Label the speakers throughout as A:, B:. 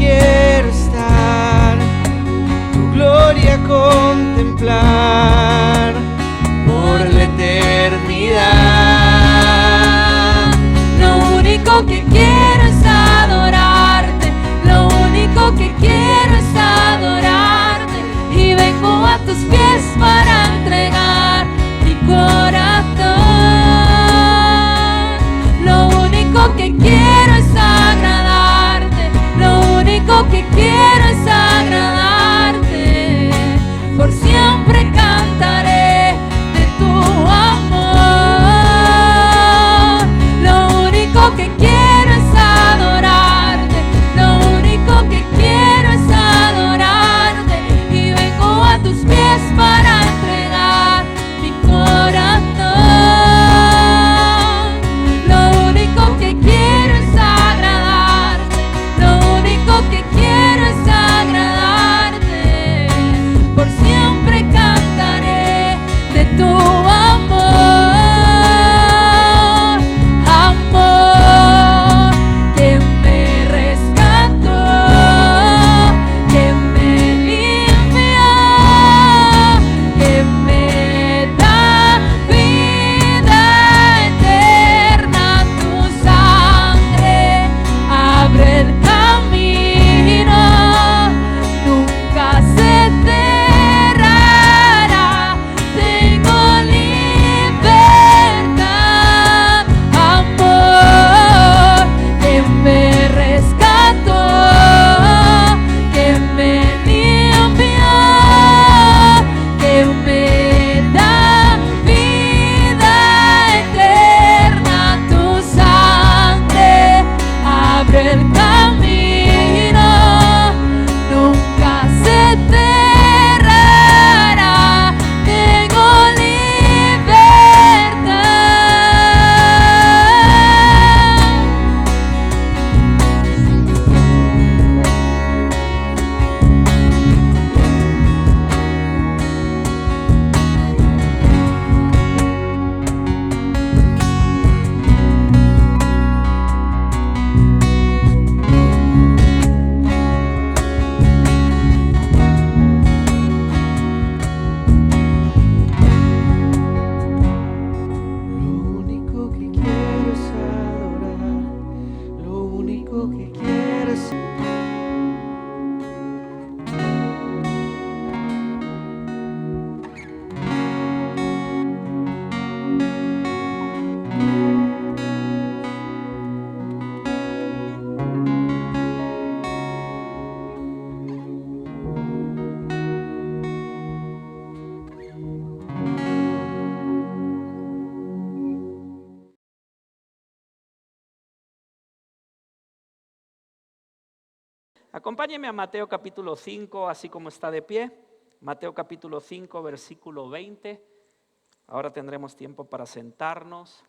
A: quiero estar, tu gloria contemplar por la eternidad.
B: Lo único que quiero es adorarte, lo único que quiero es adorarte, y vengo a tus pies para entregar mi corazón. Lo único que quiero es agradarte, lo único que quiero es agradarte, por siempre cantaré de tu amor. Lo único que quiero es adorarte, lo único que quiero es adorarte, y vengo a tus pies para entregar mi corazón. Lo único que quiero es agradarte, lo único que quiero es agradarte, por siempre cantaré de tu amor, amor que me rescató, que me limpió, que me da vida eterna. Tu sangre abre el camino, nunca se cerrará. Tengo libertad, amor que me rescató, que me limpió, que me da vida eterna. Tu sangre abre el camino, nunca se cerrará. Tengo libertad.
A: Lo único que quiero es adorar, lo único que quiero es...
C: Acompáñeme a Mateo capítulo 5, así como está de pie. Mateo capítulo 5, versículo 20. Ahora tendremos tiempo para sentarnos.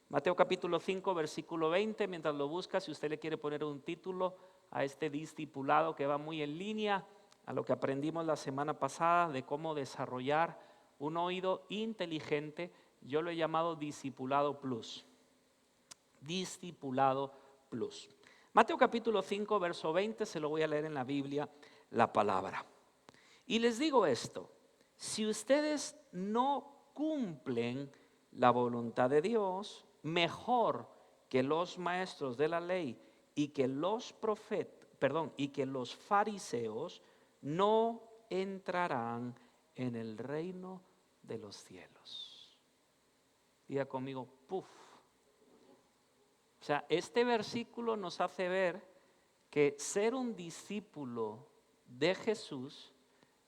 C: Mateo capítulo 5, versículo 20. Mientras lo busca, si usted le quiere poner un título a este discipulado que va muy en línea a lo que aprendimos la semana pasada de cómo desarrollar un oído inteligente, yo lo he llamado Discipulado Plus. Discipulado Plus. Mateo capítulo 5, verso 20, se lo voy a leer en la Biblia, la palabra. Y les digo esto, si ustedes no cumplen la voluntad de Dios, mejor que los maestros de la ley y que los y que los fariseos no entrarán en el reino de los cielos. Diga conmigo, puf. O sea, este versículo nos hace ver que ser un discípulo de Jesús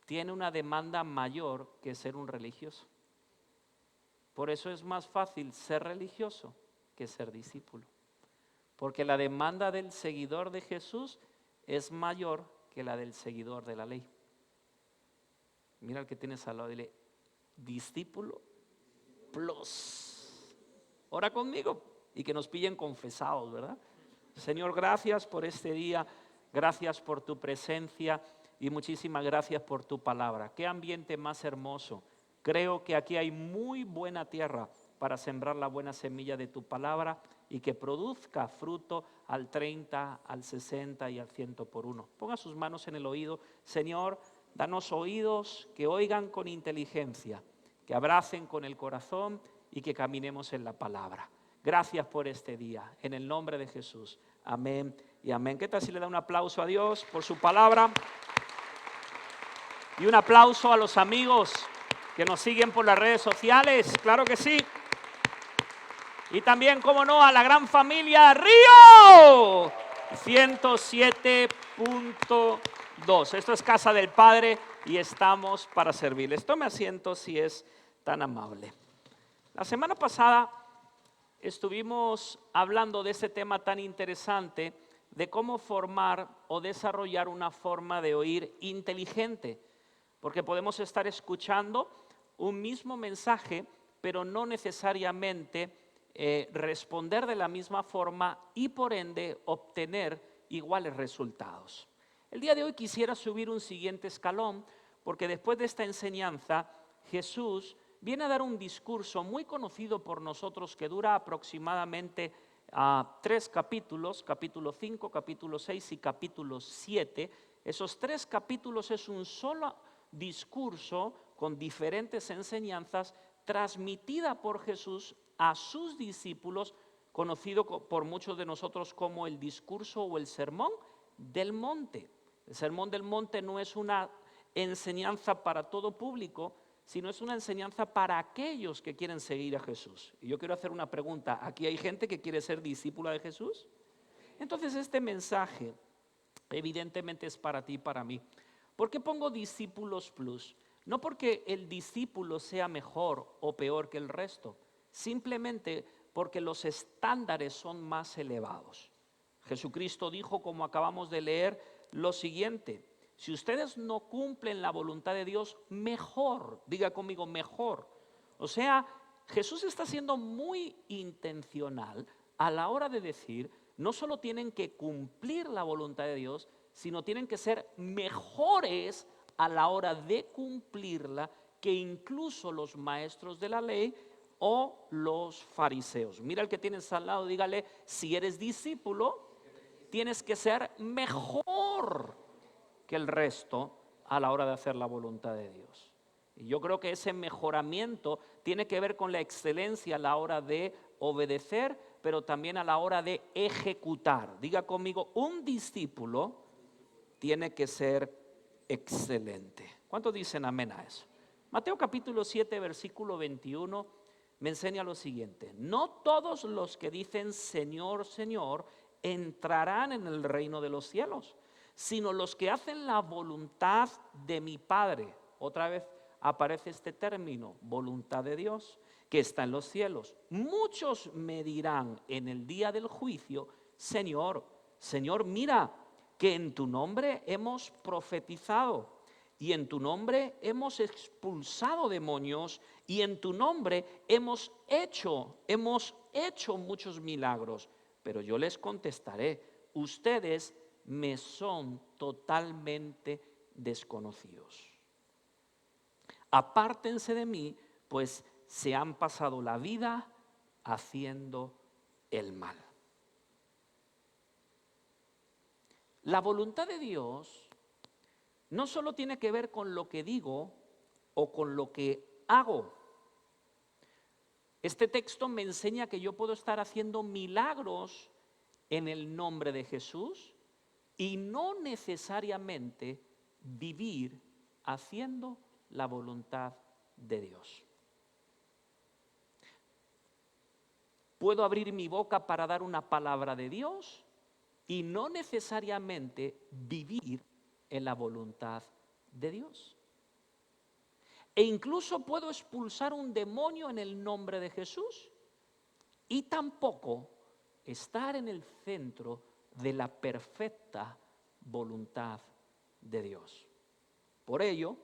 C: tiene una demanda mayor que ser un religioso. Por eso es más fácil ser religioso que ser discípulo. Porque la demanda del seguidor de Jesús es mayor que la del seguidor de la ley. Mira al que tienes al lado, dile, discípulo plus. Ora conmigo y que nos pillen confesados, ¿verdad? Señor, gracias por este día, gracias por tu presencia y muchísimas gracias por tu palabra. Qué ambiente más hermoso. Creo que aquí hay muy buena tierra para sembrar la buena semilla de tu palabra y que produzca fruto al 30, al 60 y al 100 por uno. Ponga sus manos en el oído. Señor, danos oídos que oigan con inteligencia, que abracen con el corazón y que caminemos en la palabra. Gracias por este día, en el nombre de Jesús. Amén y amén. ¿Qué tal si le da un aplauso a Dios por su palabra? Y un aplauso a los amigos que nos siguen por las redes sociales, claro que sí. Y también, como no, a la gran familia Río 107.2. Esto es Casa del Padre y estamos para servirles. Tome asiento si es tan amable. La semana pasada estuvimos hablando de ese tema tan interesante de cómo formar o desarrollar una forma de oír inteligente, porque podemos estar escuchando un mismo mensaje, pero no necesariamente responder de la misma forma y por ende obtener iguales resultados. El día de hoy quisiera subir un siguiente escalón, porque después de esta enseñanza Jesús viene a dar un discurso muy conocido por nosotros que dura aproximadamente 3 capítulos, capítulo 5, capítulo 6 y capítulo 7. Esos 3 capítulos es un solo discurso con diferentes enseñanzas transmitida por Jesús a sus discípulos, conocido por muchos de nosotros como el discurso o el sermón del monte. El sermón del monte no es una enseñanza para todo público, sino es una enseñanza para aquellos que quieren seguir a Jesús. Y yo quiero hacer una pregunta: ¿aquí hay gente que quiere ser discípula de Jesús? Entonces este mensaje evidentemente es para ti y para mí. ¿Por qué pongo discípulos plus? No porque el discípulo sea mejor o peor que el resto, simplemente porque los estándares son más elevados. Jesucristo dijo, como acabamos de leer, lo siguiente: si ustedes no cumplen la voluntad de Dios, mejor, diga conmigo, mejor. O sea, Jesús está siendo muy intencional a la hora de decir, no solo tienen que cumplir la voluntad de Dios, sino tienen que ser mejores a la hora de cumplirla que incluso los maestros de la ley o los fariseos. Mira al que tienes al lado, dígale: si eres discípulo, tienes que ser mejor que el resto a la hora de hacer la voluntad de Dios. Y yo creo que ese mejoramiento tiene que ver con la excelencia a la hora de obedecer, pero también a la hora de ejecutar. Diga conmigo, un discípulo tiene que ser excelente. ¿Cuántos dicen amén a eso? Mateo capítulo 7, versículo 21 me enseña lo siguiente: no todos los que dicen Señor, Señor entrarán en el reino de los cielos, sino los que hacen la voluntad de mi Padre. Otra vez aparece este término, voluntad de Dios, que está en los cielos. Muchos me dirán en el día del juicio: Señor, Señor, mira que en tu nombre hemos profetizado, y en tu nombre hemos expulsado demonios, y en tu nombre hemos hecho muchos milagros. Pero yo les contestaré: ustedes me son totalmente desconocidos. Apártense de mí, pues se han pasado la vida haciendo el mal. La voluntad de Dios no solo tiene que ver con lo que digo o con lo que hago. Este texto me enseña que yo puedo estar haciendo milagros en el nombre de Jesús y no necesariamente vivir haciendo la voluntad de Dios. Puedo abrir mi boca para dar una palabra de Dios y no necesariamente vivir en la voluntad de Dios. E incluso puedo expulsar un demonio en el nombre de Jesús y tampoco estar en el centro de la perfecta voluntad de Dios. Por ello,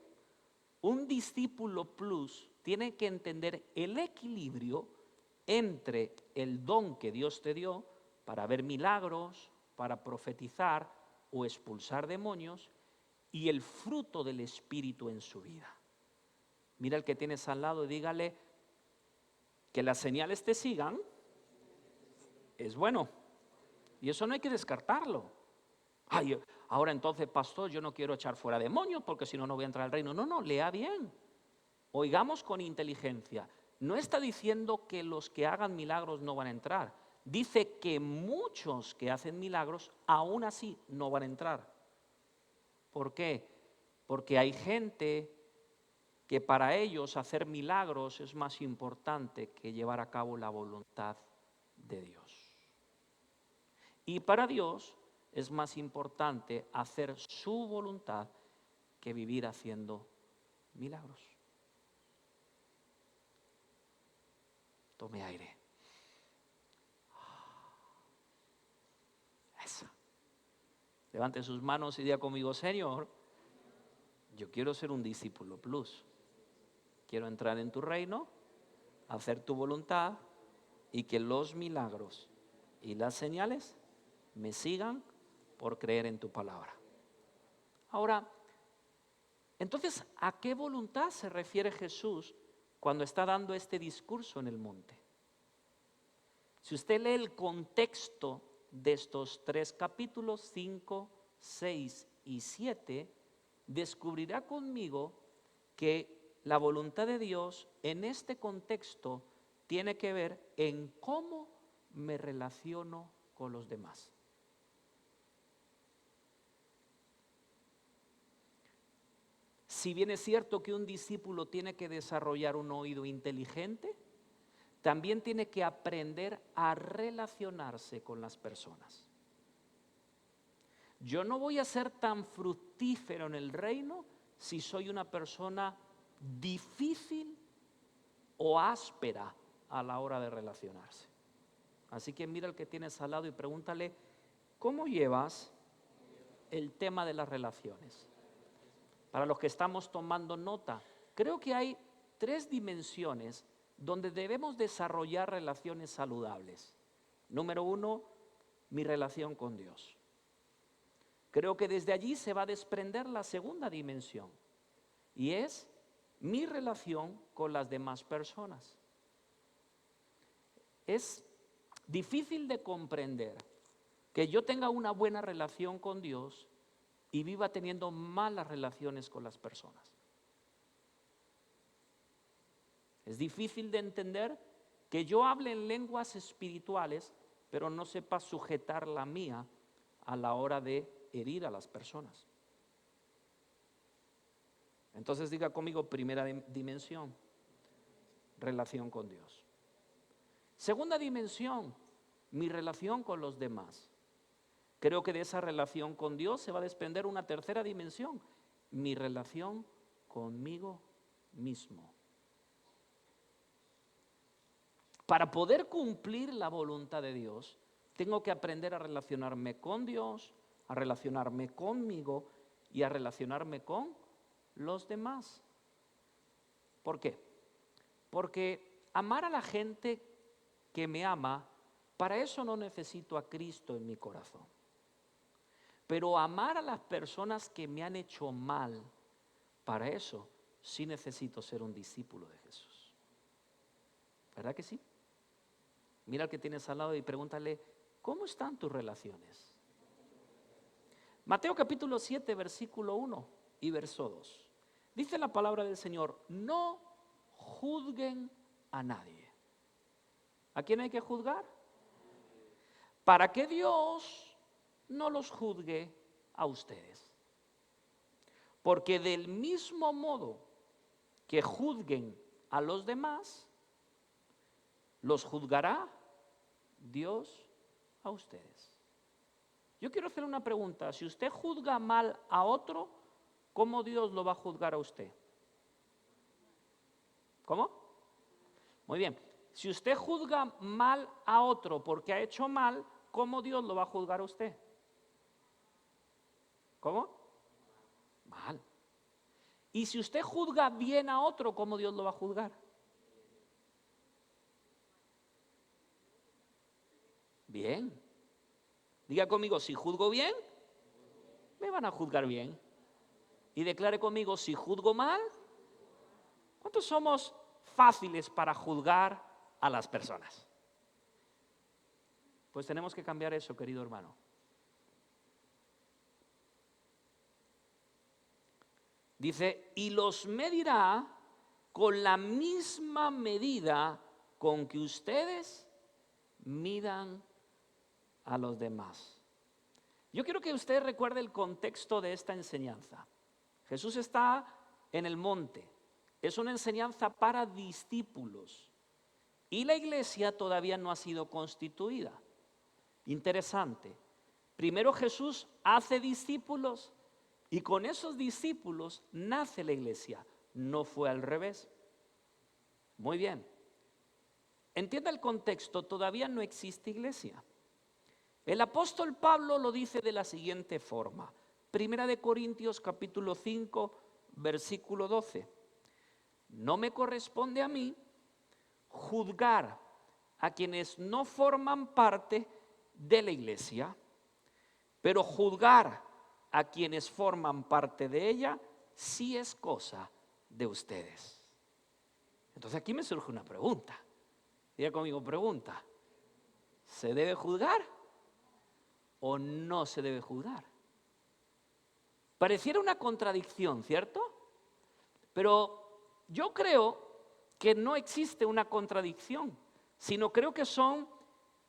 C: un discípulo plus tiene que entender el equilibrio entre el don que Dios te dio para ver milagros, para profetizar o expulsar demonios, y el fruto del Espíritu en su vida. Mira al que tienes al lado y dígale: que las señales te sigan es bueno. Y eso no hay que descartarlo. Ay, ahora entonces, pastor, yo no quiero echar fuera demonios porque si no, no voy a entrar al reino. No, no, lea bien. Oigamos con inteligencia. No está diciendo que los que hagan milagros no van a entrar. Dice que muchos que hacen milagros aún así no van a entrar. ¿Por qué? Porque hay gente que para ellos hacer milagros es más importante que llevar a cabo la voluntad de Dios. Y para Dios es más importante hacer su voluntad que vivir haciendo milagros. Tome aire. Eso. Levante sus manos y diga conmigo: Señor, yo quiero ser un discípulo plus. Quiero entrar en tu reino, hacer tu voluntad y que los milagros y las señales me sigan por creer en tu palabra. Ahora, entonces, ¿a qué voluntad se refiere Jesús cuando está dando este discurso en el monte? Si usted lee el contexto de estos 3 capítulos, 5, 6 y 7, descubrirá conmigo que la voluntad de Dios en este contexto tiene que ver en cómo me relaciono con los demás. Si bien es cierto que un discípulo tiene que desarrollar un oído inteligente, también tiene que aprender a relacionarse con las personas. Yo no voy a ser tan fructífero en el reino si soy una persona difícil o áspera a la hora de relacionarse. Así que mira al que tienes al lado y pregúntale: ¿cómo llevas el tema de las relaciones? Para los que estamos tomando nota, creo que hay 3 dimensiones donde debemos desarrollar relaciones saludables. Número 1, mi relación con Dios. Creo que desde allí se va a desprender la segunda dimensión, y es mi relación con las demás personas. Es difícil de comprender que yo tenga una buena relación con Dios y viva teniendo malas relaciones con las personas. Es difícil de entender que yo hable en lenguas espirituales, pero no sepa sujetar la mía a la hora de herir a las personas. Entonces diga conmigo: primera dimensión, relación con Dios. Segunda dimensión, mi relación con los demás. Creo que de esa relación con Dios se va a desprender una tercera dimensión, mi relación conmigo mismo. Para poder cumplir la voluntad de Dios, tengo que aprender a relacionarme con Dios, a relacionarme conmigo y a relacionarme con los demás. ¿Por qué? Porque amar a la gente que me ama, para eso no necesito a Cristo en mi corazón. Pero amar a las personas que me han hecho mal, para eso sí necesito ser un discípulo de Jesús. ¿Verdad que sí? Mira al que tienes al lado y pregúntale: ¿cómo están tus relaciones? Mateo capítulo 7, versículo 1 y verso 2. Dice la palabra del Señor: no juzguen a nadie. ¿A quién hay que juzgar? Para que Dios no los juzgue a ustedes. Porque del mismo modo que juzguen a los demás, los juzgará Dios a ustedes. Yo quiero hacer una pregunta: si usted juzga mal a otro, ¿cómo Dios lo va a juzgar a usted? ¿Cómo? Muy bien. Si usted juzga mal a otro porque ha hecho mal, ¿cómo Dios lo va a juzgar a usted? ¿Cómo? Mal. Y si usted juzga bien a otro, ¿cómo Dios lo va a juzgar? Bien. Diga conmigo: si juzgo bien, me van a juzgar bien. Y declare conmigo: si juzgo mal. ¿Cuántos somos fáciles para juzgar a las personas? Pues tenemos que cambiar eso, querido hermano. Dice, y los medirá con la misma medida con que ustedes midan a los demás. Yo quiero que usted recuerde el contexto de esta enseñanza. Jesús está en el monte. Es una enseñanza para discípulos. Y la iglesia todavía no ha sido constituida. Interesante. Primero Jesús hace discípulos y con esos discípulos nace la iglesia. No fue al revés. Muy bien. Entienda el contexto, todavía no existe iglesia. El apóstol Pablo lo dice de la siguiente forma. Primera de Corintios capítulo 5, versículo 12. No me corresponde a mí juzgar a quienes no forman parte de la iglesia, pero juzgar a quienes forman parte de ella sí es cosa de ustedes. Entonces aquí me surge una pregunta. Diga conmigo, pregunta. ¿Se debe juzgar o no se debe juzgar? Pareciera una contradicción, ¿cierto? Pero yo creo que no existe una contradicción, sino creo que son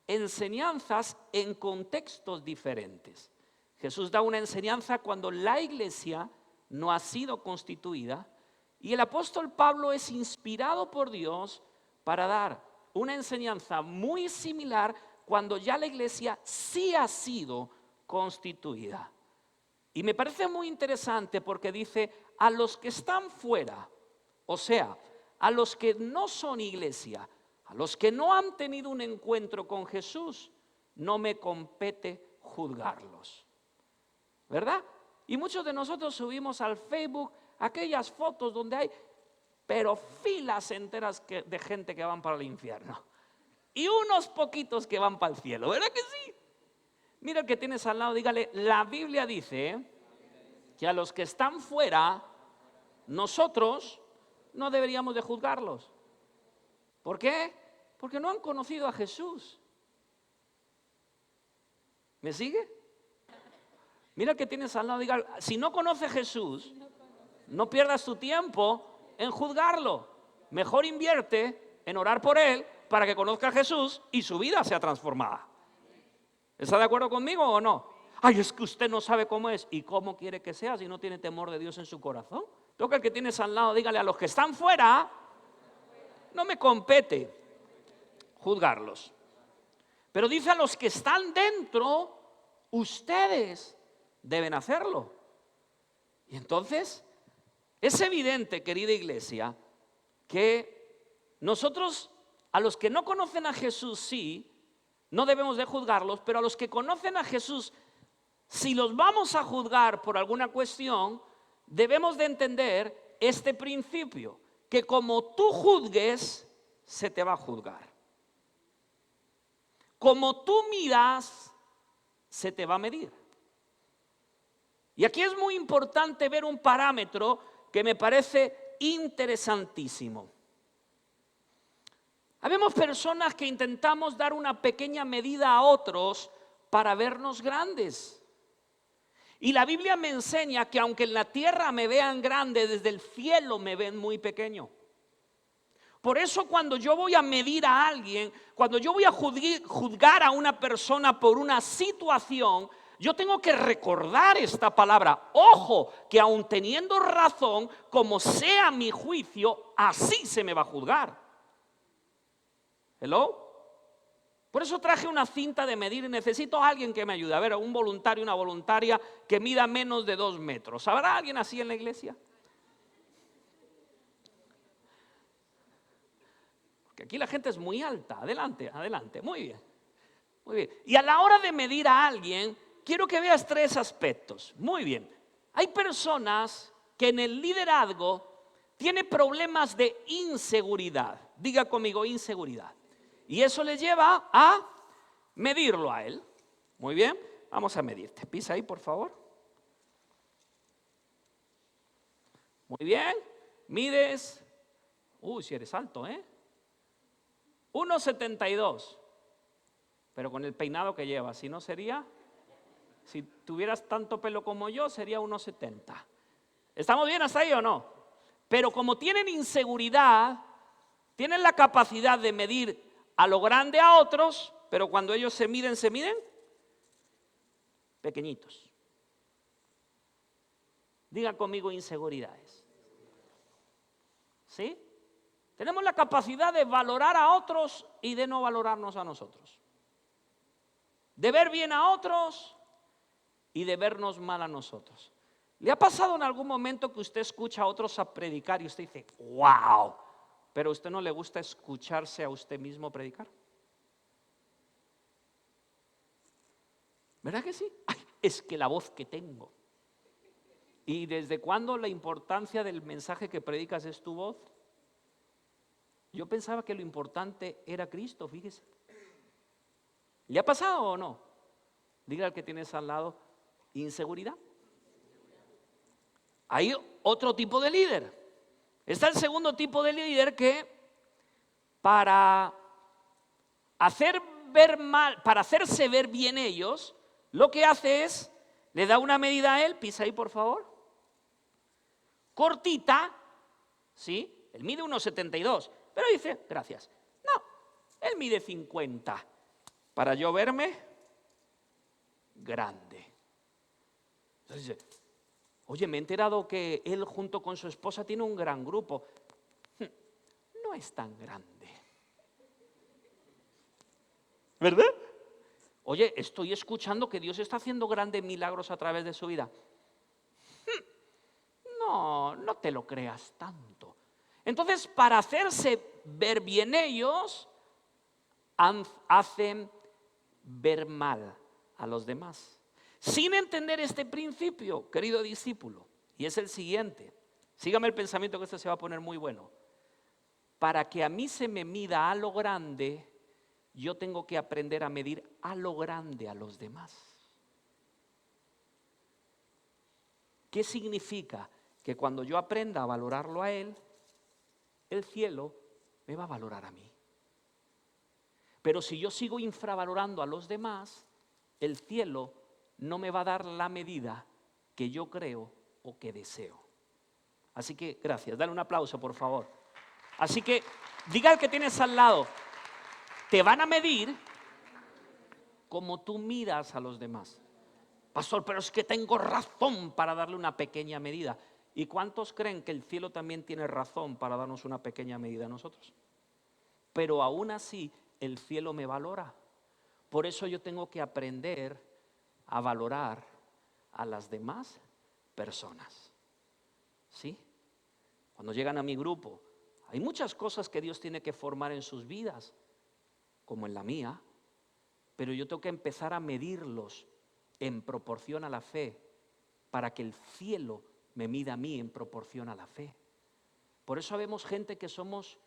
C: enseñanzas en contextos diferentes. Jesús da una enseñanza cuando la iglesia no ha sido constituida y el apóstol Pablo es inspirado por Dios para dar una enseñanza muy similar cuando ya la iglesia sí ha sido constituida. Y me parece muy interesante porque dice, a los que están fuera, o sea, a los que no son iglesia, a los que no han tenido un encuentro con Jesús, no me compete juzgarlos. ¿Verdad? Y muchos de nosotros subimos al Facebook aquellas fotos donde hay, pero filas enteras de gente que van para el infierno. Y unos poquitos que van para el cielo. ¿Verdad que sí? Mira el que tienes al lado, dígale, la Biblia dice que a los que están fuera, nosotros no deberíamos de juzgarlos. ¿Por qué? Porque no han conocido a Jesús. ¿Me sigue? Mira el que tienes al lado, diga, si no conoce a Jesús, no pierdas tu tiempo en juzgarlo. Mejor invierte en orar por él para que conozca a Jesús y su vida sea transformada. ¿Está de acuerdo conmigo o no? Ay, es que usted no sabe cómo es. ¿Y cómo quiere que sea si no tiene temor de Dios en su corazón? Toca el que tienes al lado, dígale, a los que están fuera, no me compete juzgarlos. Pero dice, a los que están dentro, ustedes deben hacerlo. Y entonces, es evidente, querida iglesia, que nosotros, a los que no conocen a Jesús, sí, no debemos de juzgarlos, pero a los que conocen a Jesús, si los vamos a juzgar por alguna cuestión, debemos de entender este principio, que como tú juzgues, se te va a juzgar. Como tú midas, se te va a medir. Y aquí es muy importante ver un parámetro que me parece interesantísimo. Habemos personas que intentamos dar una pequeña medida a otros para vernos grandes. Y la Biblia me enseña que aunque en la tierra me vean grande, desde el cielo me ven muy pequeño. Por eso cuando yo voy a medir a alguien, cuando yo voy a juzgar a una persona por una situación, yo tengo que recordar esta palabra. Ojo, que aun teniendo razón, como sea mi juicio, así se me va a juzgar. ¿Hello? Por eso traje una cinta de medir y necesito a alguien que me ayude. A ver, un voluntario, una voluntaria que mida menos de 2 metros. ¿Habrá alguien así en la iglesia? Porque aquí la gente es muy alta. Adelante, adelante. Muy bien. Muy bien. Y a la hora de medir a alguien, quiero que veas 3 aspectos. Muy bien. Hay personas que en el liderazgo tienen problemas de inseguridad. Diga conmigo, inseguridad. Y eso le lleva a medirlo a él. Muy bien, vamos a medirte. Pisa ahí, por favor. Muy bien, mides. Si eres alto, 1,72. pero con el peinado que lleva, si no sería, si tuvieras tanto pelo como yo, sería 1,70. ¿Estamos bien hasta ahí o no? Pero como tienen inseguridad, tienen la capacidad de medir a lo grande a otros, pero cuando ellos se miden pequeñitos. Diga conmigo inseguridades. ¿Sí? Tenemos la capacidad de valorar a otros y de no valorarnos a nosotros. De ver bien a otros y de vernos mal a nosotros. ¿Le ha pasado en algún momento que usted escucha a otros a predicar y usted dice, wow, pero a usted no le gusta escucharse a usted mismo predicar? ¿Verdad que sí? Ay, es que la voz que tengo. ¿Y desde cuándo la importancia del mensaje que predicas es tu voz? Yo pensaba que lo importante era Cristo, fíjese. ¿Le ha pasado o no? Diga al que tienes al lado, inseguridad. Hay otro tipo de líder. Está el segundo tipo de líder que para hacerse ver bien ellos, lo que hace es, le da una medida a él, pisa ahí por favor, cortita, ¿sí? Él mide 1,72, pero dice, gracias. No, él mide 50, para yo verme grande. Entonces dice, oye, me he enterado que él junto con su esposa tiene un gran grupo. No es tan grande. ¿Verdad? Oye, estoy escuchando que Dios está haciendo grandes milagros a través de su vida. No te lo creas tanto. Entonces, para hacerse ver bien ellos, hacen ver mal a los demás. Sin entender este principio, querido discípulo, y es el siguiente. Sígame el pensamiento que esto se va a poner muy bueno. Para que a mí se me mida a lo grande, yo tengo que aprender a medir a lo grande a los demás. ¿Qué significa? Que cuando yo aprenda a valorarlo a él, el cielo me va a valorar a mí. Pero si yo sigo infravalorando a los demás, el cielo no me va a dar la medida que yo creo o que deseo. Así que, gracias, dale un aplauso por favor. Así que, diga al que tienes al lado, te van a medir como tú miras a los demás. Pastor, pero es que tengo razón para darle una pequeña medida. ¿Y cuántos creen que el cielo también tiene razón para darnos una pequeña medida a nosotros? Pero aún así, el cielo me valora. Por eso yo tengo que aprender a valorar a las demás personas. ¿Sí? Cuando llegan a mi grupo, hay muchas cosas que Dios tiene que formar en sus vidas, como en la mía, pero yo tengo que empezar a medirlos en proporción a la fe, para que el cielo me mida a mí en proporción a la fe. Por eso vemos gente que somos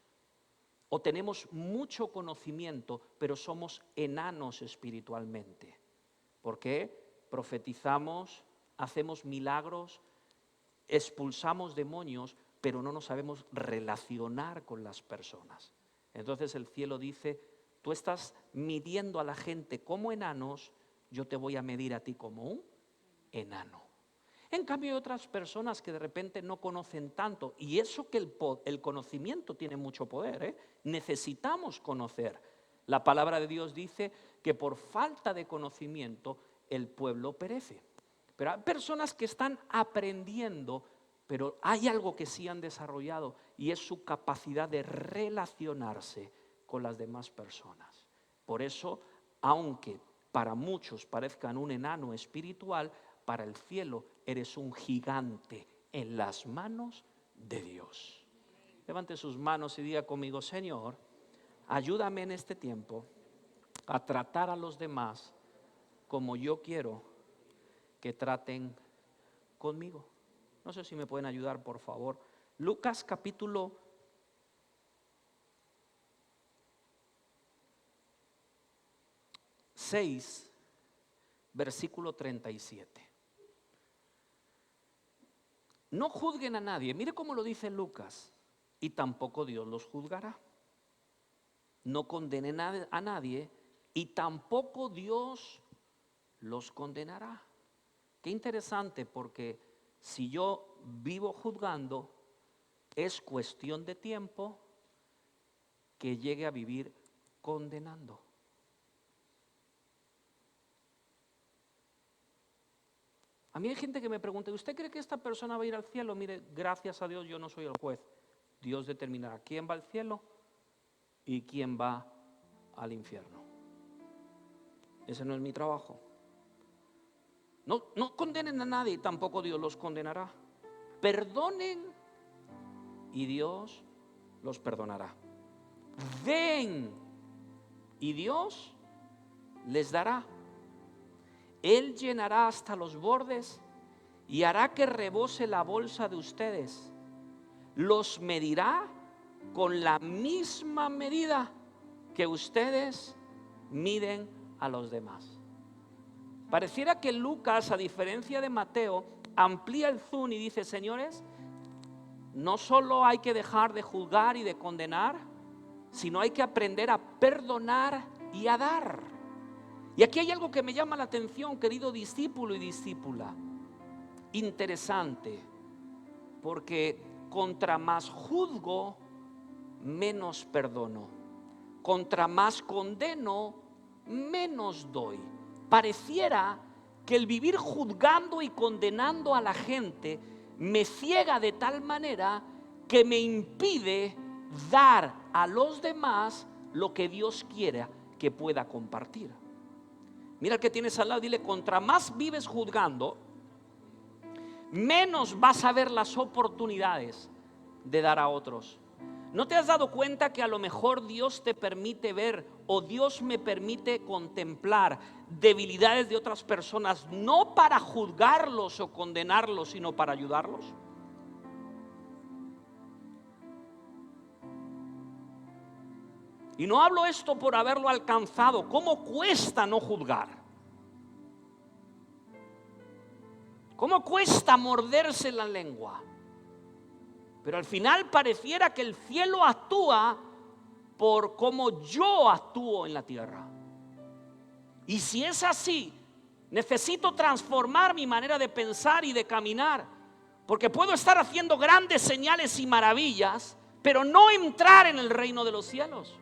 C: o tenemos mucho conocimiento, pero somos enanos espiritualmente. ¿Por qué? Profetizamos, hacemos milagros, expulsamos demonios, pero no nos sabemos relacionar con las personas. Entonces el cielo dice, tú estás midiendo a la gente como enanos, yo te voy a medir a ti como un enano. En cambio hay otras personas que de repente no conocen tanto, y eso que el conocimiento tiene mucho poder, ¿eh? Necesitamos conocer. La palabra de Dios dice que por falta de conocimiento el pueblo perece. Pero hay personas que están aprendiendo, pero hay algo que sí han desarrollado, y es su capacidad de relacionarse con las demás personas. Por eso, aunque para muchos parezcan un enano espiritual, para el cielo eres un gigante en las manos de Dios. Levante sus manos y diga conmigo, Señor, ayúdame en este tiempo a tratar a los demás como yo quiero que traten conmigo. No sé si me pueden ayudar, por favor. Lucas capítulo 6, versículo 37. No juzguen a nadie. Mire cómo lo dice Lucas. Y tampoco Dios los juzgará. No condenen a nadie y tampoco Dios los condenará. Qué interesante, porque si yo vivo juzgando, es cuestión de tiempo que llegue a vivir condenando. A mí hay gente que me pregunta, ¿usted cree que esta persona va a ir al cielo? Mire, gracias a Dios yo no soy el juez. Dios determinará quién va al cielo y quién va al infierno. Ese no es mi trabajo. No condenen a nadie, tampoco Dios los condenará. Perdonen y Dios los perdonará. Den y Dios les dará. Él llenará hasta los bordes y hará que rebose la bolsa de ustedes. Los medirá con la misma medida que ustedes miden a los demás. Pareciera que Lucas, a diferencia de Mateo, amplía el zoom y dice, señores, no solo hay que dejar de juzgar y de condenar, sino hay que aprender a perdonar y a dar. Y aquí hay algo que me llama la atención, querido discípulo y discípula. Interesante, porque contra más juzgo, menos perdono. Contra más condeno, menos doy. Pareciera que el vivir juzgando y condenando a la gente me ciega de tal manera que me impide dar a los demás lo que Dios quiera que pueda compartir. Mira al que tienes al lado, dile, contra más vives juzgando, menos vas a ver las oportunidades de dar a otros. ¿No te has dado cuenta que a lo mejor Dios te permite ver o Dios me permite contemplar debilidades de otras personas, no para juzgarlos o condenarlos, sino para ayudarlos? Y no hablo esto por haberlo alcanzado. ¿Cómo cuesta no juzgar? ¿Cómo cuesta morderse la lengua? Pero al final pareciera que el cielo actúa por cómo yo actúo en la tierra. Y si es así, necesito transformar mi manera de pensar y de caminar, porque puedo estar haciendo grandes señales y maravillas, pero no entrar en el reino de los cielos.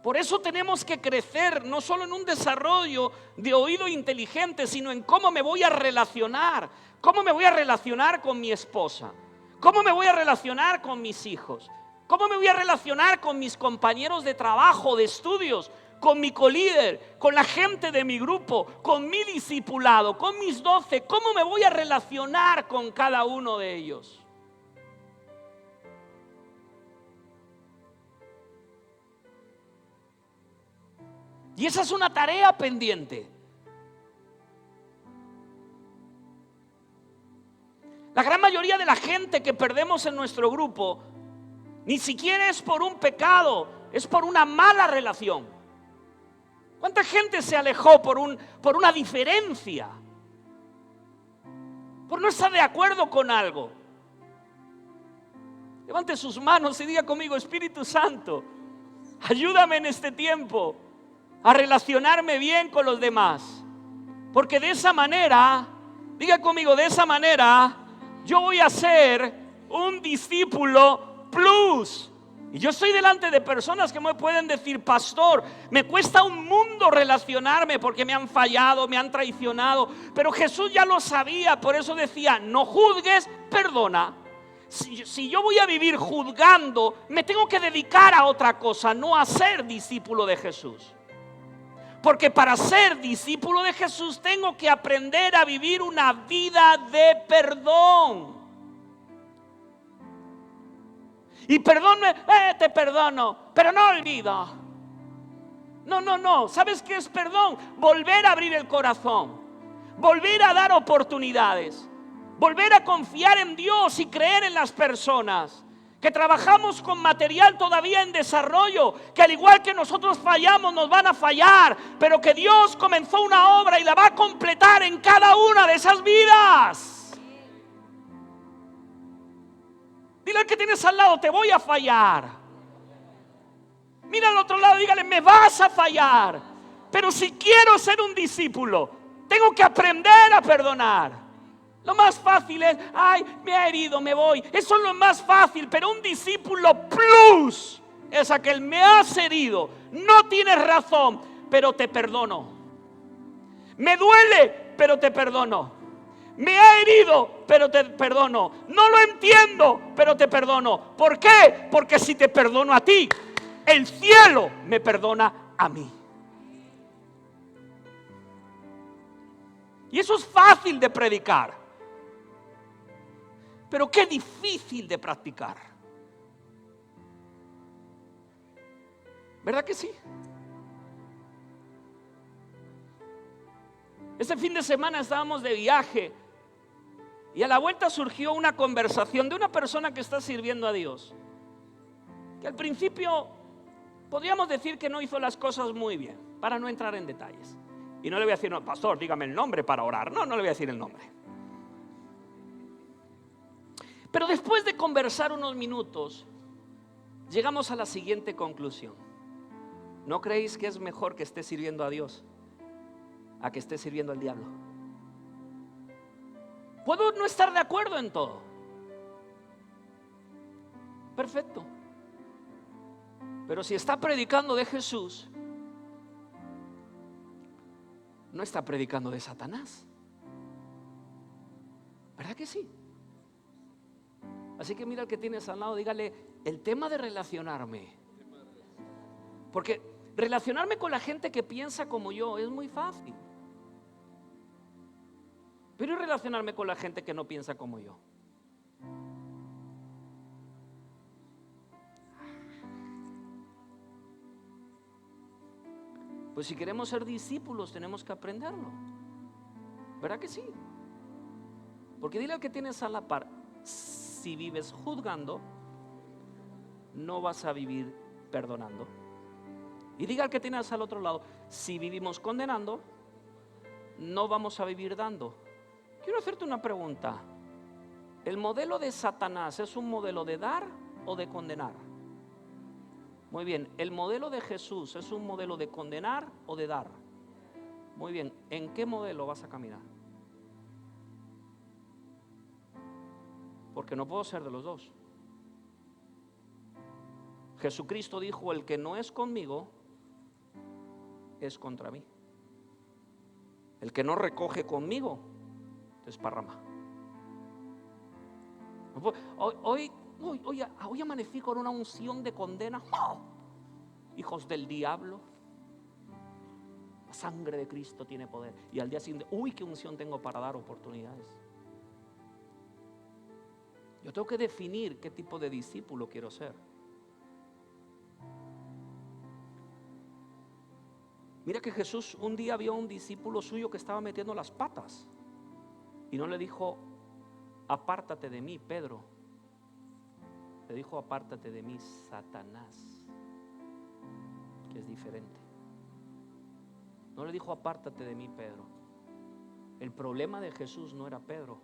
C: Por eso tenemos que crecer, no solo en un desarrollo de oído inteligente, sino en cómo me voy a relacionar. ¿Cómo me voy a relacionar con mi esposa? ¿Cómo me voy a relacionar con mis hijos? ¿Cómo me voy a relacionar con mis compañeros de trabajo, de estudios? Con mi colíder, con la gente de mi grupo, con mi discipulado, con mis 12. ¿Cómo me voy a relacionar con cada uno de ellos? Y esa es una tarea pendiente. La gran mayoría de la gente que perdemos en nuestro grupo ni siquiera es por un pecado, es por una mala relación. ¿Cuánta gente se alejó por una diferencia? Por no estar de acuerdo con algo. Levante sus manos y diga conmigo, Espíritu Santo, ayúdame en este tiempo a relacionarme bien con los demás, porque de esa manera, diga conmigo, de esa manera yo voy a ser un discípulo plus. Y yo estoy delante de personas que me pueden decir, pastor, me cuesta un mundo relacionarme porque me han fallado, me han traicionado, pero Jesús ya lo sabía, por eso decía, no juzgues, perdona. Si yo voy a vivir juzgando, me tengo que dedicar a otra cosa, no a ser discípulo de Jesús. Porque para ser discípulo de Jesús tengo que aprender a vivir una vida de perdón. Y perdóname, te perdono, pero no olvido. No. ¿Sabes qué es perdón? Volver a abrir el corazón, volver a dar oportunidades, volver a confiar en Dios y creer en las personas. Que trabajamos con material todavía en desarrollo, que al igual que nosotros fallamos, nos van a fallar, pero que Dios comenzó una obra y la va a completar en cada una de esas vidas. Dile al que tienes al lado, te voy a fallar. Mira al otro lado, dígale, me vas a fallar. Pero si quiero ser un discípulo, tengo que aprender a perdonar. Lo más fácil es, ay, me ha herido, me voy. Eso es lo más fácil, pero un discípulo plus es aquel, me has herido, no tienes razón, pero te perdono. Me duele, pero te perdono. Me ha herido, pero te perdono. No lo entiendo, pero te perdono. ¿Por qué? Porque si te perdono a ti, el cielo me perdona a mí. Y eso es fácil de predicar, pero qué difícil de practicar. ¿Verdad que sí? Este fin de semana estábamos de viaje y a la vuelta surgió una conversación de una persona que está sirviendo a Dios, que al principio podríamos decir que no hizo las cosas muy bien, para no entrar en detalles. Y no le voy a decir, no, pastor, dígame el nombre para orar. No, no le voy a decir el nombre. Pero después de conversar unos minutos, llegamos a la siguiente conclusión. ¿No creéis que es mejor que esté sirviendo a Dios a que esté sirviendo al diablo? Puedo no estar de acuerdo en todo. Perfecto. Pero si está predicando de Jesús, no está predicando de Satanás. ¿Verdad que sí? Así que mira al que tienes al lado, dígale, el tema de relacionarme. Porque relacionarme con la gente que piensa como yo es muy fácil. Pero relacionarme con la gente que no piensa como yo. Pues si queremos ser discípulos tenemos que aprenderlo. ¿Verdad que sí? Porque dile al que tienes a la par, si vives juzgando, no vas a vivir perdonando. Y diga al que tienes al otro lado, si vivimos condenando, no vamos a vivir dando. Quiero hacerte una pregunta. ¿El modelo de Satanás es un modelo de dar o de condenar? Muy bien. ¿El modelo de Jesús es un modelo de condenar o de dar? Muy bien. ¿En qué modelo vas a caminar? Porque no puedo ser de los dos. Jesucristo dijo, el que no es conmigo es contra mí. El que no recoge conmigo desparrama. Hoy amanecí con una unción de condena. ¡Oh! Hijos del diablo, la sangre de Cristo tiene poder. Y al día siguiente, qué unción tengo para dar oportunidades. Yo tengo que definir qué tipo de discípulo quiero ser. Mira que Jesús un día vio a un discípulo suyo que estaba metiendo las patas y no le dijo, apártate de mí, Pedro. Le dijo, apártate de mí, Satanás, que es diferente. No le dijo, apártate de mí, Pedro. El problema de Jesús no era Pedro,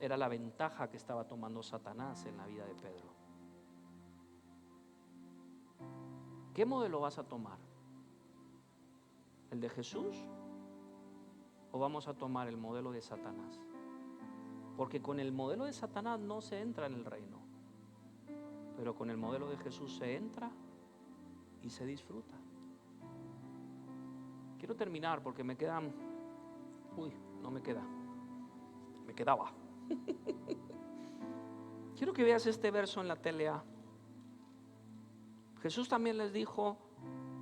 C: era la ventaja que estaba tomando Satanás en la vida de Pedro. ¿Qué modelo vas a tomar? ¿El de Jesús? ¿O vamos a tomar el modelo de Satanás? Porque con el modelo de Satanás no se entra en el reino, pero con el modelo de Jesús se entra y se disfruta. Quiero terminar porque me quedan, no me queda, me quedaba. Quiero que veas este verso en la TLA. Jesús también les dijo,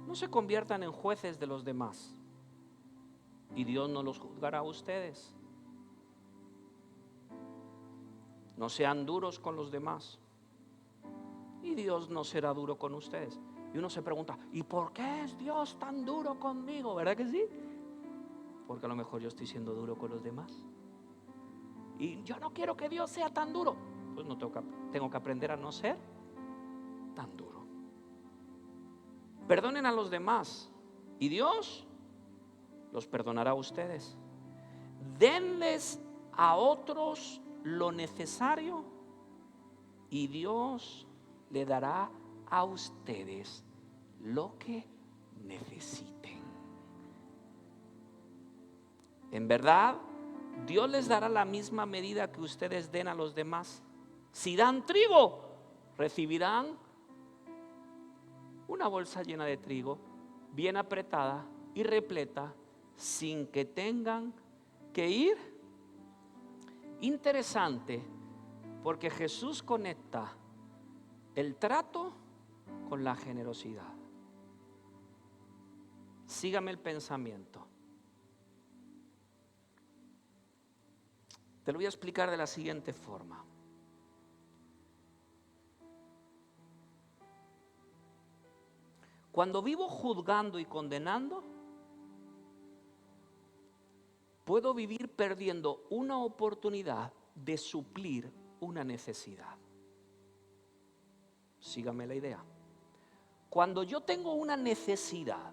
C: no se conviertan en jueces de los demás y Dios no los juzgará a ustedes. No sean duros con los demás y Dios no será duro con ustedes. Y uno se pregunta, ¿y por qué es Dios tan duro conmigo? ¿Verdad que sí? Porque a lo mejor yo estoy siendo duro con los demás y yo no quiero que Dios sea tan duro. Pues no tengo que aprender a no ser tan duro. Perdonen a los demás y Dios los perdonará a ustedes. Denles a otros lo necesario y Dios le dará a ustedes lo que necesiten. En verdad, Dios les dará la misma medida que ustedes den a los demás. Si dan trigo, recibirán una bolsa llena de trigo, bien apretada y repleta, sin que tengan que ir. Interesante, porque Jesús conecta el trato con la generosidad. Sígame el pensamiento. Te lo voy a explicar de la siguiente forma. Cuando vivo juzgando y condenando, puedo vivir perdiendo una oportunidad de suplir una necesidad. Sígame la idea. Cuando yo tengo una necesidad,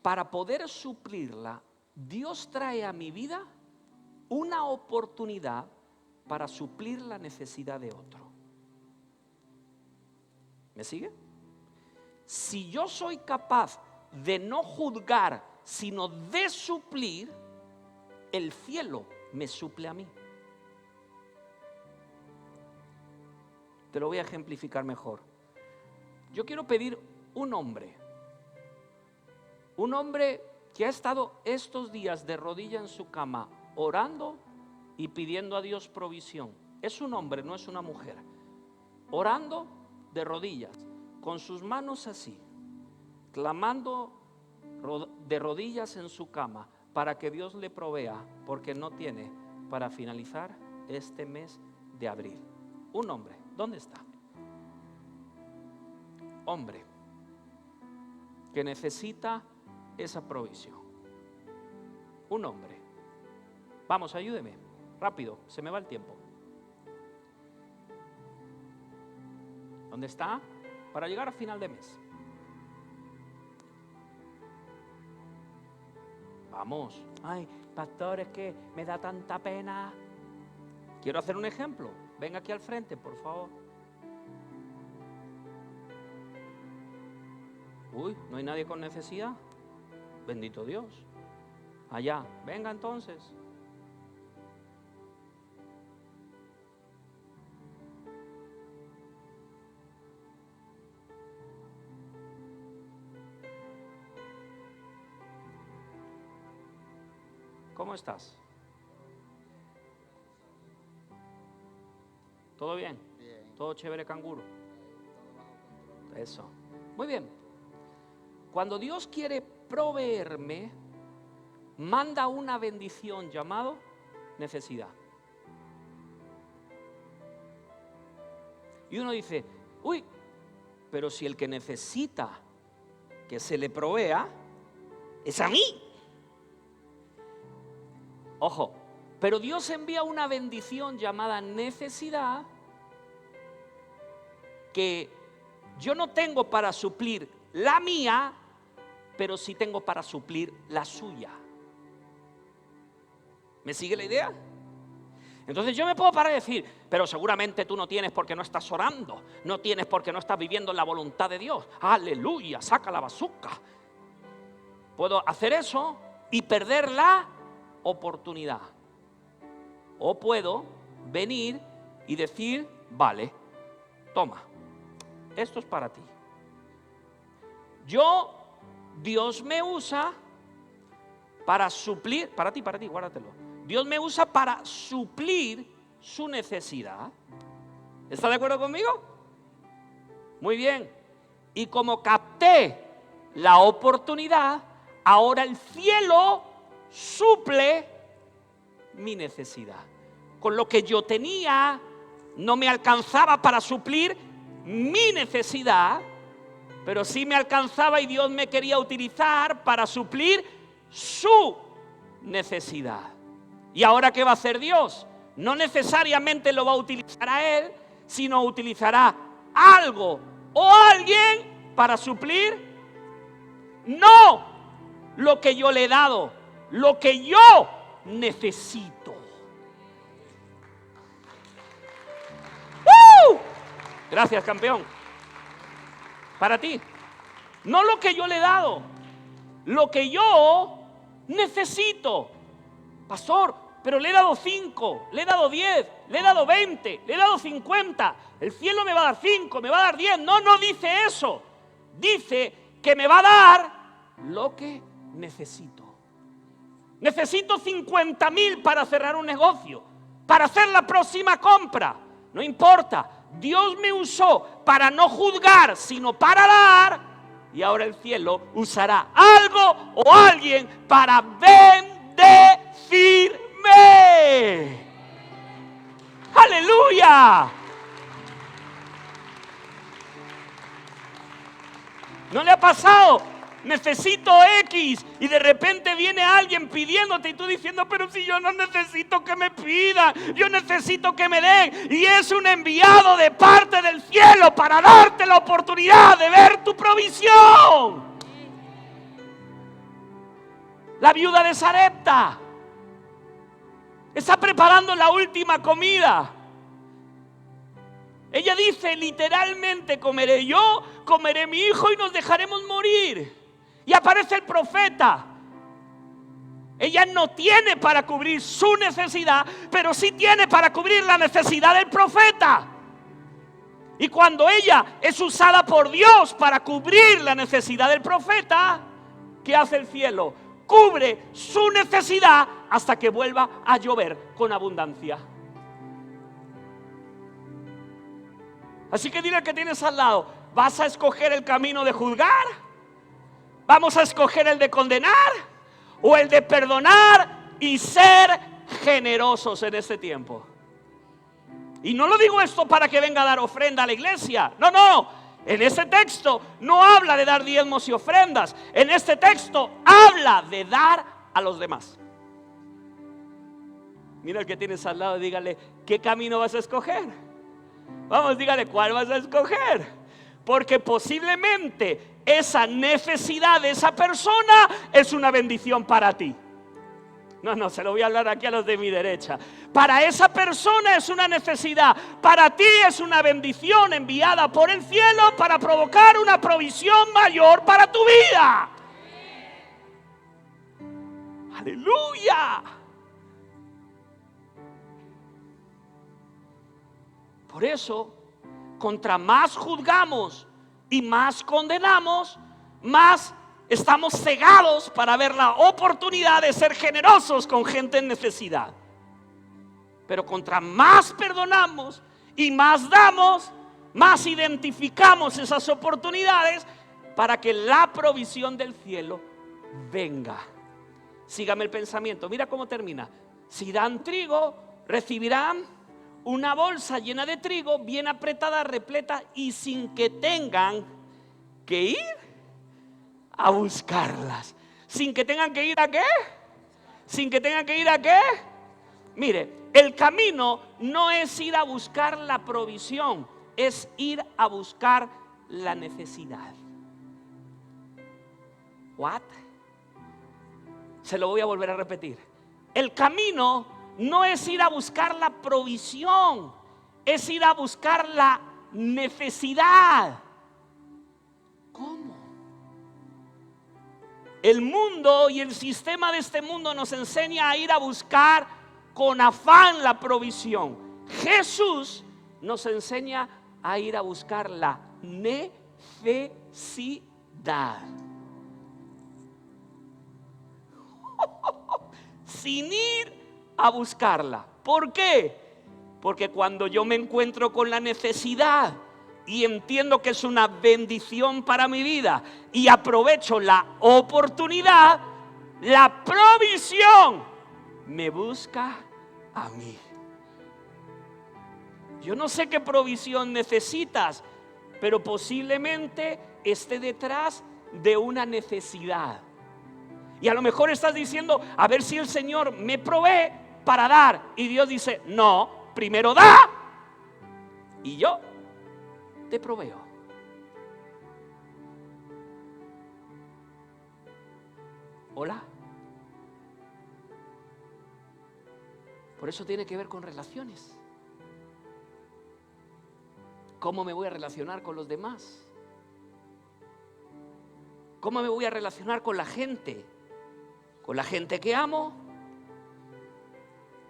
C: para poder suplirla, Dios trae a mi vida una oportunidad para suplir la necesidad de otro. ¿Me sigue? Si yo soy capaz de no juzgar, sino de suplir, el cielo me suple a mí. Te lo voy a ejemplificar mejor. Yo quiero pedir un hombre que ha estado estos días de rodilla en su cama, orando y pidiendo a Dios provisión. Es un hombre, no es una mujer. Orando de rodillas, con sus manos así, clamando de rodillas en su cama para que Dios le provea, porque no tiene para finalizar este mes de abril. Un hombre, ¿dónde está? Hombre que necesita esa provisión. Un hombre. Vamos, ayúdeme, rápido, se me va el tiempo. ¿Dónde está? Para llegar a final de mes. Vamos. Ay, pastor, es que me da tanta pena. Quiero hacer un ejemplo. Venga aquí al frente, por favor. Uy, ¿no hay nadie con necesidad? Bendito Dios. Allá, venga entonces. ¿Cómo estás? ¿Todo bien?
D: Bien.
C: ¿Todo chévere, canguro? Eso. Muy bien. Cuando Dios quiere proveerme, manda una bendición llamado necesidad. Y uno dice, uy, pero si el que necesita que se le provea es a mí. Ojo, pero Dios envía una bendición llamada necesidad que yo no tengo para suplir la mía, pero sí tengo para suplir la suya. ¿Me sigue la idea? Entonces yo me puedo parar y decir, pero seguramente tú no tienes porque no estás orando, no tienes porque no estás viviendo la voluntad de Dios. Aleluya, saca la bazuca. Puedo hacer eso y perder la oportunidad. O puedo venir y decir, vale, toma, esto es para ti. Dios me usa para suplir, para ti, guárdatelo. Dios me usa para suplir su necesidad. ¿Está de acuerdo conmigo? Muy bien. Y como capté la oportunidad, ahora el cielo suple mi necesidad. Con lo que yo tenía no me alcanzaba para suplir mi necesidad, pero sí me alcanzaba y Dios me quería utilizar para suplir su necesidad. ¿Y ahora qué va a hacer Dios? No necesariamente lo va a utilizar a Él, sino utilizará algo o alguien para suplir no lo que yo le he dado, lo que yo necesito. Gracias, campeón. Para ti. No lo que yo le he dado, lo que yo necesito. Pastor, pero le he dado 5, le he dado 10, le he dado 20, le he dado 50. El cielo me va a dar 5, me va a dar 10. No, no dice eso. Dice que me va a dar lo que necesito. Necesito 50,000 para cerrar un negocio, para hacer la próxima compra. No importa. Dios me usó para no juzgar, sino para dar. Y ahora el cielo usará algo o alguien para bendecirme. ¡Aleluya! ¿No le ha pasado? Necesito X y de repente viene alguien pidiéndote y tú diciendo, pero si yo no necesito que me pidan, yo necesito que me den. Y es un enviado de parte del cielo para darte la oportunidad de ver tu provisión. La viuda de Sarepta está preparando la última comida. Ella dice literalmente, comeré yo, comeré mi hijo y nos dejaremos morir. Y aparece el profeta. Ella no tiene para cubrir su necesidad, pero sí tiene para cubrir la necesidad del profeta. Y cuando ella es usada por Dios para cubrir la necesidad del profeta, ¿qué hace el cielo? Cubre su necesidad hasta que vuelva a llover con abundancia. Así que dile al que tienes al lado, ¿vas a escoger el camino de juzgar? ¿Vamos a escoger el de condenar o el de perdonar y ser generosos en este tiempo? Y no lo digo esto para que venga a dar ofrenda a la iglesia. No, no. En este texto no habla de dar diezmos y ofrendas. En este texto habla de dar a los demás. Mira al que tienes al lado y dígale, ¿qué camino vas a escoger? Vamos, dígale, ¿cuál vas a escoger? Porque posiblemente esa necesidad de esa persona es una bendición para ti. No, se lo voy a hablar aquí a los de mi derecha. Para esa persona es una necesidad. Para ti es una bendición enviada por el cielo para provocar una provisión mayor para tu vida. ¡Aleluya! Por eso, contra más juzgamos y más condenamos, más estamos cegados para ver la oportunidad de ser generosos con gente en necesidad. Pero contra más perdonamos y más damos, más identificamos esas oportunidades para que la provisión del cielo venga. Sígame el pensamiento, mira cómo termina. Si dan trigo, recibirán una bolsa llena de trigo, bien apretada, repleta, y sin que tengan que ir a buscarlas. Sin que tengan que ir a ¿qué? Sin que tengan que ir a ¿qué? Mire, el camino no es ir a buscar la provisión, es ir a buscar la necesidad. ¿What? Se lo voy a volver a repetir. El camino no es ir a buscar la provisión, es ir a buscar la necesidad. ¿Cómo? El mundo y el sistema de este mundo nos enseña a ir a buscar con afán la provisión. Jesús nos enseña a ir a buscar la necesidad. Sin ir a buscarla. ¿Por qué? Porque cuando yo me encuentro con la necesidad y entiendo que es una bendición para mi vida y aprovecho la oportunidad, la provisión me busca a mí. Yo no sé qué provisión necesitas, pero posiblemente esté detrás de una necesidad. Y a lo mejor estás diciendo, a ver si el Señor me provee para dar. Y Dios dice, no, primero da y yo te proveo. Hola. Por eso tiene que ver con relaciones. ¿Cómo me voy a relacionar con los demás? ¿Cómo me voy a relacionar con la gente? ¿Con la gente que amo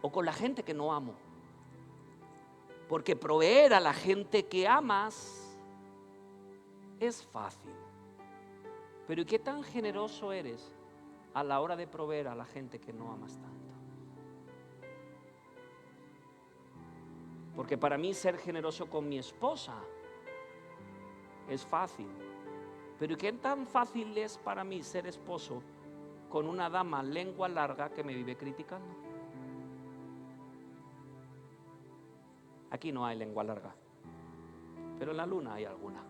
C: o con la gente que no amo? Porque proveer a la gente que amas es fácil. Pero ¿y qué tan generoso eres a la hora de proveer a la gente que no amas tanto? Porque para mí ser generoso con mi esposa es fácil. Pero ¿y qué tan fácil es para mí ser esposo con una dama lengua larga que me vive criticando? Aquí no hay lengua larga, pero en la luna hay alguna.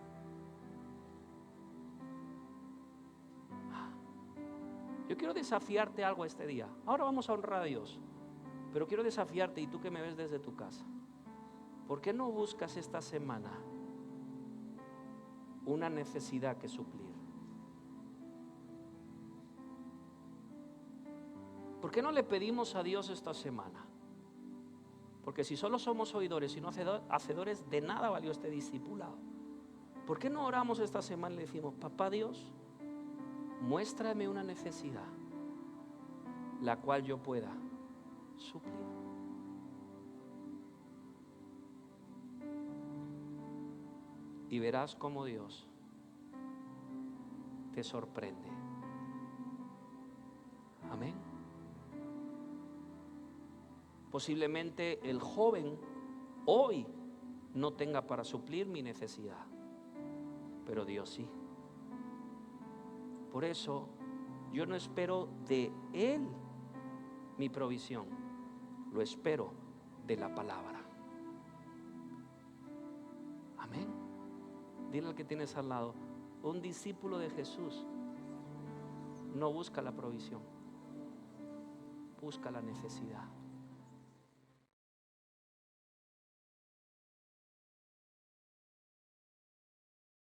C: Yo quiero desafiarte algo este día. Ahora vamos a honrar a Dios, pero quiero desafiarte, y tú que me ves desde tu casa, ¿por qué no buscas esta semana una necesidad que suplir? ¿Por qué no le pedimos a Dios esta semana? Porque si solo somos oidores y no hacedores, de nada valió este discipulado. ¿Por qué no oramos esta semana y le decimos: Papá Dios, muéstrame una necesidad la cual yo pueda suplir? Y verás cómo Dios te sorprende. Amén. Posiblemente el joven hoy no tenga para suplir mi necesidad, pero Dios sí. Por eso yo no espero de Él mi provisión, lo espero de la palabra. Amén. Dile al que tienes al lado: un discípulo de Jesús no busca la provisión, busca la necesidad.